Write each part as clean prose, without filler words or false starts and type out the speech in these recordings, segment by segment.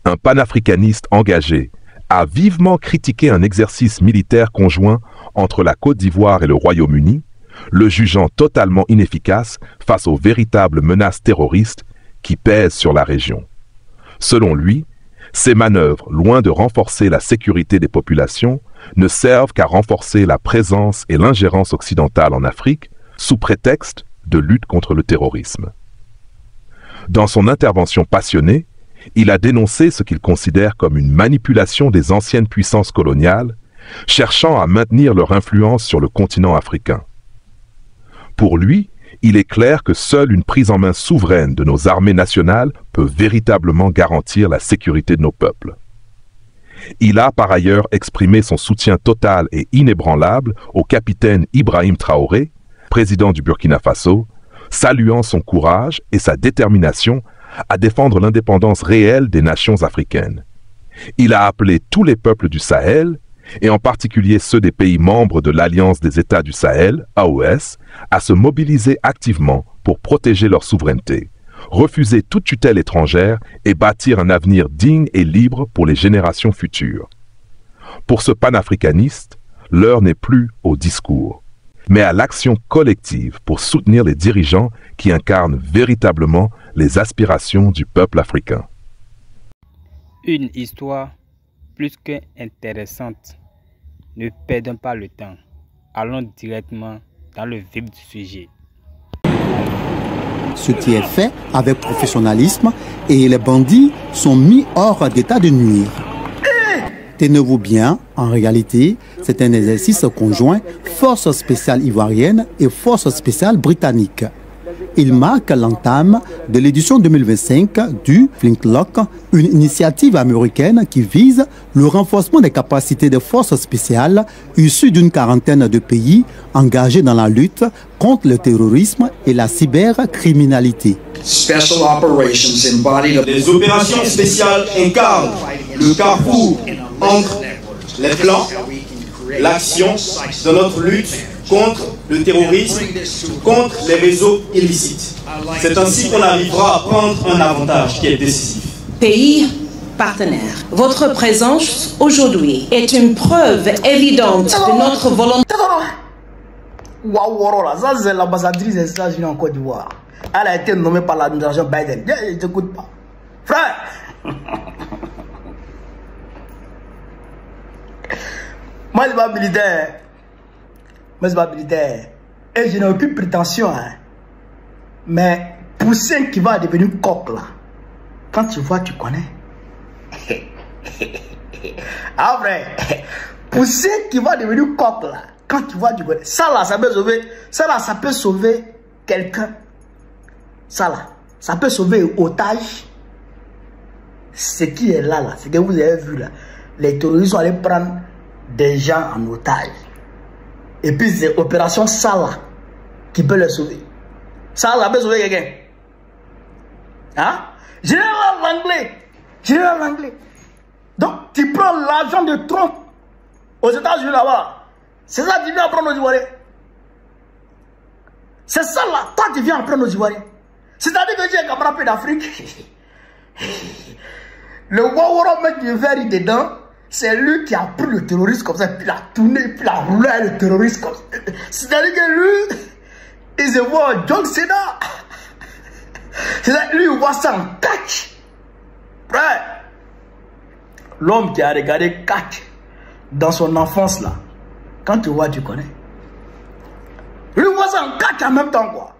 un panafricaniste engagé, a vivement critiqué un exercice militaire conjoint entre la Côte d'Ivoire et le Royaume-Uni, le jugeant totalement inefficace face aux véritables menaces terroristes qui pèsent sur la région. Selon lui, ces manœuvres, loin de renforcer la sécurité des populations, ne servent qu'à renforcer la présence et l'ingérence occidentale en Afrique sous prétexte de lutte contre le terrorisme. Dans son intervention passionnée, il a dénoncé ce qu'il considère comme une manipulation des anciennes puissances coloniales, cherchant à maintenir leur influence sur le continent africain. Pour lui, il est clair que seule une prise en main souveraine de nos armées nationales peut véritablement garantir la sécurité de nos peuples. Il a par ailleurs exprimé son soutien total et inébranlable au capitaine Ibrahim Traoré, président du Burkina Faso, saluant son courage et sa détermination à défendre l'indépendance réelle des nations africaines. Il a appelé tous les peuples du Sahel, et en particulier ceux des pays membres de l'Alliance des États du Sahel, AOS, à se mobiliser activement pour protéger leur souveraineté, refuser toute tutelle étrangère et bâtir un avenir digne et libre pour les générations futures. Pour ce panafricaniste, l'heure n'est plus au discours, mais à l'action collective pour soutenir les dirigeants qui incarnent véritablement les aspirations du peuple africain. Une histoire plus qu'intéressante. Ne perdons pas le temps. Allons directement dans le vif du sujet. Ce qui est fait avec professionnalisme et les bandits sont mis hors d'état de nuire. Tenez-vous bien, en réalité, c'est un exercice conjoint force spéciale ivoirienne et force spéciale britannique. Il marque l'entame de l'édition 2025 du Flintlock, une initiative américaine qui vise le renforcement des capacités des forces spéciales issues d'une quarantaine de pays engagés dans la lutte contre le terrorisme et la cybercriminalité. Les opérations spéciales incarnent le carrefour entre les plans, l'action de notre lutte contre le terrorisme, contre les réseaux illicites. C'est ainsi qu'on arrivera à prendre un avantage qui est décisif. Pays partenaires, votre présence aujourd'hui est une preuve évidente de notre volonté. Waouh, ça c'est l'ambassadrice des États-Unis en Côte d'Ivoire. Elle a été nommée par l'administration Biden. Je ne t'écoute pas. Frère, moi je suis pas militaire. Moi, je suis pas militaire. Et je n'ai aucune prétention. Hein. Mais Poussin qui va devenir coq là, quand tu vois, tu connais. Après, Poussin qui va devenir coq là, quand tu vois, tu connais. Ça là, ça peut sauver. Ça là, ça peut sauver quelqu'un. Ça là, ça peut sauver un otage. Ce qui est là, ce que vous avez vu là. Les terroristes sont allés prendre des gens en otage. Et puis c'est l'opération Salah qui peut les sauver. Salah peut sauver quelqu'un. Hein? Général Langlais. Général Langlais. Donc tu prends l'argent de Trump aux États-Unis là-bas. C'est ça que tu viens apprendre aux Ivoiriens. C'est ça là, toi tu viens apprendre aux Ivoiriens. C'est-à-dire que j'ai un camarade d'Afrique. Le Wawara mec qui veut rire dedans. C'est lui qui a pris le terroriste comme ça, puis il a tourné, puis il a roulé le terroriste comme ça. C'est-à-dire que lui, il se voit John Cena. C'est-à-dire que lui, il voit ça en catch. Frère, l'homme qui a regardé catch dans son enfance là, quand tu vois, tu connais. Lui, il voit ça en catch en même temps, quoi.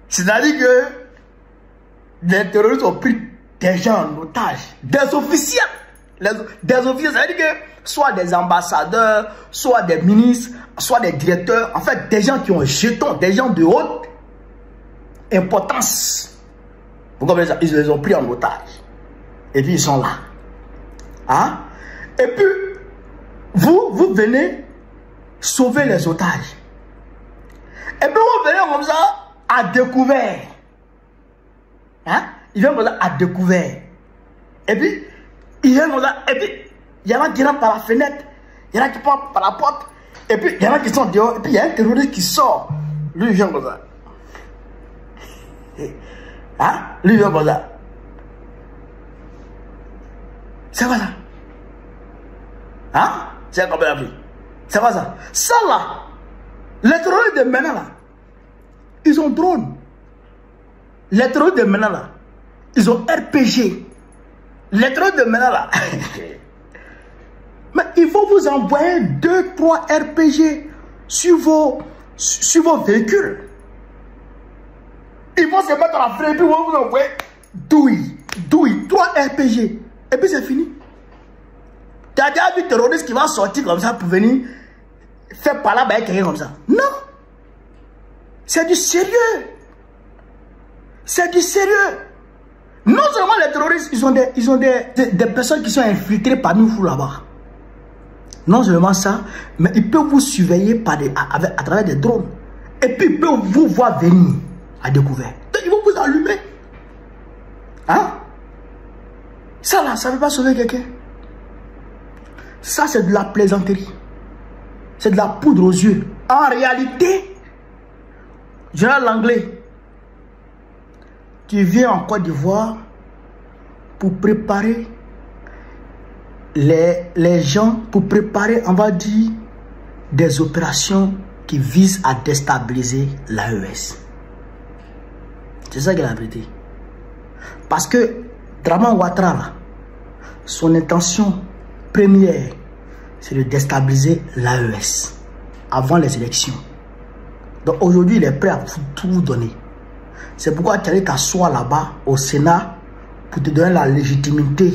C'est-à-dire que les terroristes ont pris des gens en otage, des officiels. Des officiers, ça veut dire que soit des ambassadeurs, soit des ministres, soit des directeurs, en fait des gens qui ont un jeton, des gens de haute importance. Vous comprenez ça? Ils les ont pris en otage. Et puis ils sont là. Hein? Et puis, vous venez sauver les otages. Et puis vous venez comme ça à découvert. Hein? Ils viennent comme ça à découvert. Et puis, il vient comme ça, et puis il y en a qui rentrent par la fenêtre, il y en a qui partent par la porte, et puis il y en a qui sont dehors, et puis il y a un terroriste qui sort. Lui, il vient comme ça. Hein? Lui, il vient comme ça. C'est quoi ça? Hein? C'est comme l'Afrique. C'est quoi ça? Ça là, les terroristes de maintenant là, ils ont drone. Les terroristes de maintenant là, ils ont RPG. Les terroristes de maintenant là, mais il faut vous envoyer 2-3 RPG sur vos véhicules. Ils vont se mettre à la frappe et puis ils vont vous envoyer douille, 3 RPG. Et puis c'est fini. Tu as déjà vu un terroriste qui va sortir comme ça pour venir faire parler avec quelqu'un comme ça? Non. C'est du sérieux. C'est du sérieux. Non seulement les terroristes, ils ont des personnes qui sont infiltrées parmi vous là-bas. Non seulement ça, mais ils peuvent vous surveiller à travers des drones. Et puis ils peuvent vous voir venir à découvert. Donc ils vont vous allumer. Hein? Ça là, ça ne veut pas sauver quelqu'un. Ça c'est de la plaisanterie. C'est de la poudre aux yeux. En réalité, général Langlais, tu viens en Côte d'Ivoire pour préparer les gens, pour préparer, on va dire, des opérations qui visent à déstabiliser l'AES. C'est ça qui est la vérité. Parce que Dramane Ouattara, son intention première, c'est de déstabiliser l'AES avant les élections. Donc aujourd'hui, il est prêt à tout vous donner. C'est pourquoi tu allais t'asseoir là-bas au Sénat pour te donner la légitimité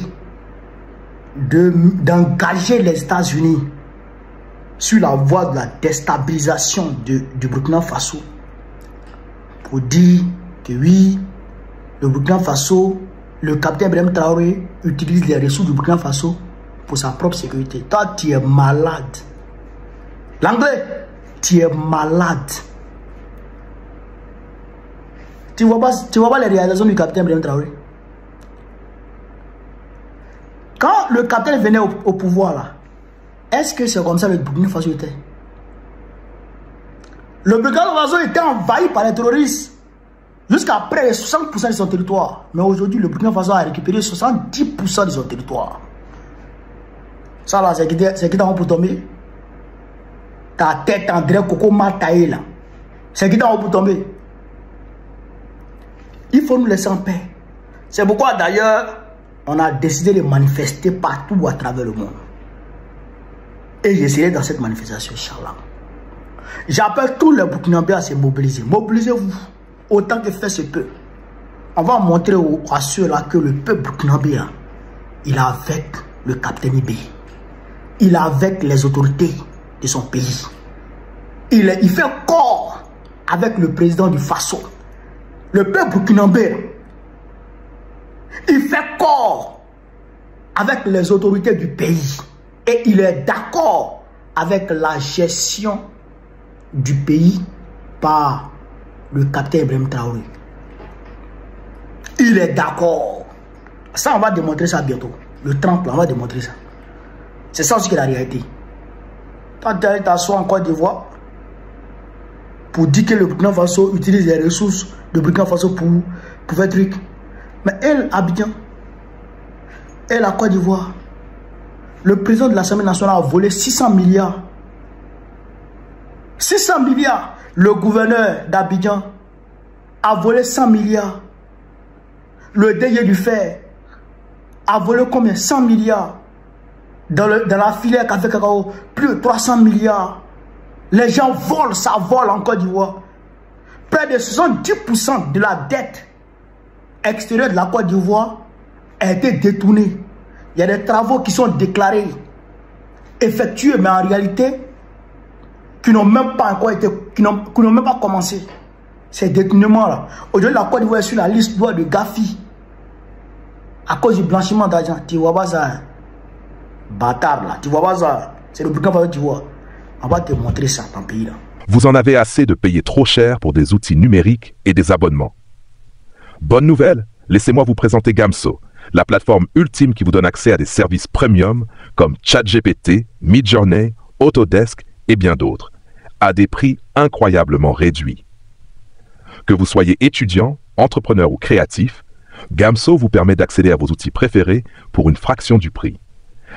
d'engager les États-Unis sur la voie de la déstabilisation du Burkina Faso pour dire que oui, le Burkina Faso, le capitaine Ibrahim Traoré utilise les ressources du Burkina Faso pour sa propre sécurité. Toi, tu es malade. L'anglais, tu es malade. Tu vois pas les réalisations du capitaine Ibrahim Traoré? Quand le capitaine venait au pouvoir là, est-ce que c'est comme ça que le Burkina Faso était? Le Burkina Faso était envahi par les terroristes jusqu'à près de 60% de son territoire. Mais aujourd'hui, le Burkina Faso a récupéré 70% de son territoire. Ça là, c'est qui t'en pour tomber? Ta tête en dirait coco mal taillé là. C'est qui t'en pour tomber? Il faut nous laisser en paix. C'est pourquoi d'ailleurs, on a décidé de manifester partout à travers le monde. Et j'essaierai dans cette manifestation, Inch'Allah. J'appelle tous les Burkinabés à se mobiliser. Mobilisez-vous autant que faire se peut. On va montrer à ceux-là que le peuple burkinabé, il est avec le capitaine Ibé. Il est avec les autorités de son pays. Il fait corps avec le président du Faso. Le peuple burkinabé, il fait corps avec les autorités du pays. Et il est d'accord avec la gestion du pays par le capitaine Ibrahim Traoré. Il est d'accord. Ça, on va démontrer ça bientôt. Le 30, on va démontrer ça. C'est ça aussi qui est la réalité. Quand tu t'assois en Côte d'Ivoire pour dire que le Burkina Faso utilise les ressources de Burkina Faso pour faire truc. Mais elle, Abidjan, elle, la Côte d'Ivoire, le président de l'Assemblée nationale a volé 600 milliards. 600 milliards. Le gouverneur d'Abidjan a volé 100 milliards. Le DG du Fer a volé combien? 100 milliards. Dans la filière café cacao, plus de 300 milliards. Les gens volent, ça vole en Côte d'Ivoire. Près de 70% de la dette extérieure de la Côte d'Ivoire a été détournée. Il y a des travaux qui sont déclarés, effectués, mais en réalité, qui n'ont même pas encore été, qui n'ont même pas commencé. Ces détournements-là. Aujourd'hui, la Côte d'Ivoire est sur la liste de Gafi. À cause du blanchiment d'argent. Tu vois pas ça? Bâtard là. Tu vois pas ça? C'est le Burkina Faso, tu vois. On va te montrer ça, ton pays là. Vous en avez assez de payer trop cher pour des outils numériques et des abonnements. Bonne nouvelle, laissez-moi vous présenter Gamso, la plateforme ultime qui vous donne accès à des services premium comme ChatGPT, Midjourney, Autodesk et bien d'autres, à des prix incroyablement réduits. Que vous soyez étudiant, entrepreneur ou créatif, Gamso vous permet d'accéder à vos outils préférés pour une fraction du prix.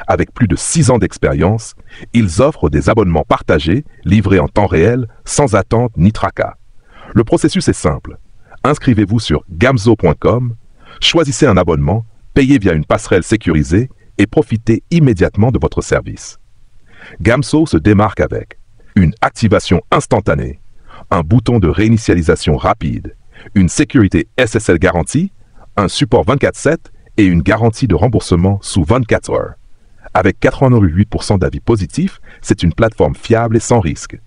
Avec plus de 6 ans d'expérience, ils offrent des abonnements partagés, livrés en temps réel, sans attente ni tracas. Le processus est simple. Inscrivez-vous sur gamso.com, choisissez un abonnement, payez via une passerelle sécurisée et profitez immédiatement de votre service. Gamso se démarque avec une activation instantanée, un bouton de réinitialisation rapide, une sécurité SSL garantie, un support 24/7 et une garantie de remboursement sous 24 heures. Avec 88% d'avis positifs, c'est une plateforme fiable et sans risque.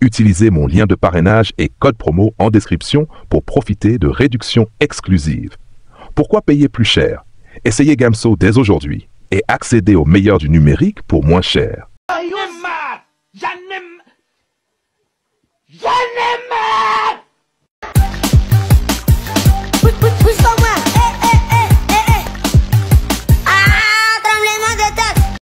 Utilisez mon lien de parrainage et code promo en description pour profiter de réductions exclusives. Pourquoi payer plus cher? Essayez Gamso dès aujourd'hui et accédez au meilleur du numérique pour moins cher. J'en ai marre!